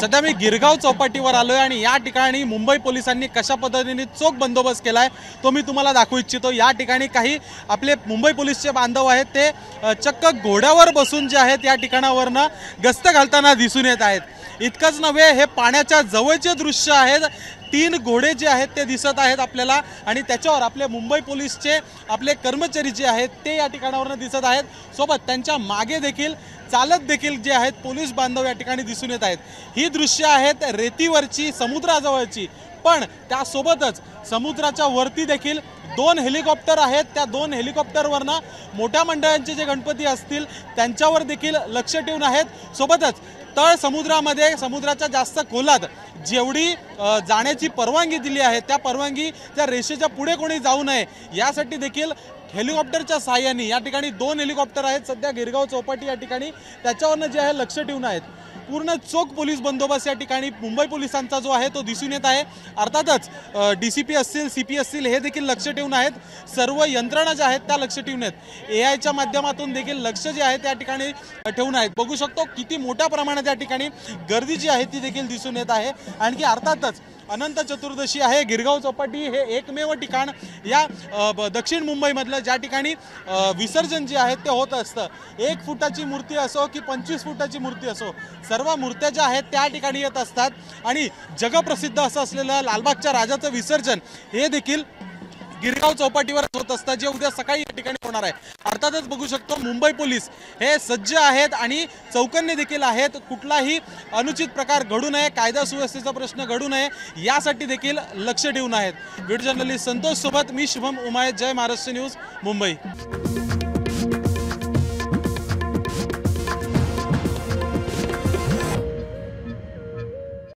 सध्या मी गिरगाव चौपाटीवर आलोय आणि या ठिकाणी मुंबई पोलिसांनी कशा पद्धतीने चोख बंदोबस्त केलाय तो मी तुम्हाला दाखवू इच्छितो। या ठिकाणी काही आपले मुंबई पोलीसचे बांधव आहेत ते चक्क घोड्यावर बसून जे आहेत या ठिकाणावरनं गस्त घालताना दिसून येत आहेत। इतकंच नव्हे, हे पाण्याच्या जवळचे दृश्य आहेत। 3 घोडे जे आहेत ते दिसत आहेत आपल्याला आणि त्याच्यावर आपले मुंबई पोलीसचे आपले कर्मचारी जे आहेत ते या ठिकाणावरनं दिसत आहेत। सोबत त्यांच्या मागे देखील चालत देखील जे आहेत पोलीस बांधव या ठिकाणी दिसून येत आहेत। ही दृश्य आहेत रेतीवरची, समुद्राजवळची, पण त्यासोबतच समुद्राच्या वरती देखील 2 हेलिकॉप्टर आहेत। त्या 2 हेलिकॉप्टरवरनं मोठ्या मंडळांचे जे गणपती असतील त्यांच्यावर देखील लक्ष ठेवून आहेत। सोबतच तळ समुद्रामध्ये समुद्राच्या जास्त खोलात जेवढी जाण्याची परवानगी दिली आहे त्या परवानगी त्या रेषेच्या पुढे कोणी जाऊ नये यासाठी देखील हेलिकॉप्टरच्या सहाय्याने या ठिकाणी 2 हेलिकॉप्टर आहेत सध्या गिरगाव चौपाटी या ठिकाणी, त्याच्यावरनं जे आहे लक्ष ठेवून आहेत। पूर्ण चोख पोलीस बंदोबस्त या ठिकाणी मुंबई पोलिसांचा जो आहे तो दिसून येत आहे। अर्थातच DCP असतील, CP असतील हे देखील लक्ष ठेवून आहेत। सर्व यंत्रणा ज्या आहेत त्या लक्ष ठेवून आहेत। AIच्या माध्यमातून देखील लक्ष जे आहे त्या ठिकाणी ठेवून आहेत। बघू शकतो किती मोठ्या प्रमाणात या ठिकाणी गर्दी जी आहे ती देखील दिसून येत आहे। आणखी अर्थातच अनंत चतुर्दशी आहे। गिरगाव चौपाटी हे एकमेव ठिकाण या दक्षिण मुंबईमधलं ज्या ठिकाणी विसर्जन जे आहे ते होत असतं। 1 फुटाची मूर्ती असो की 25 फुटाची मूर्ती असो, सर्व मूर्त्या ज्या आहेत त्या ठिकाणी येत असतात आणि जगप्रसिद्ध असं असलेलं लालबागच्या राजाचं विसर्जन हे देखील गिरगाव चौपाटीवर होत असतं, जे उद्या सकाळी या ठिकाणी होणार आहे। अर्थातच बघू शकतो मुंबई पोलीस हे सज्ज आहेत आणि चौकन्ने देखील आहेत। कुठलाही अनुचित प्रकार घडू नये, कायदा सुव्यवस्थेचा प्रश्न घडू नये यासाठी देखील लक्ष ठेवून आहेत। व्हिडिओ जर्नलिस्ट संतोष सोबत मी शुभम उमाय, जय महाराष्ट्र न्यूज, मुंबई।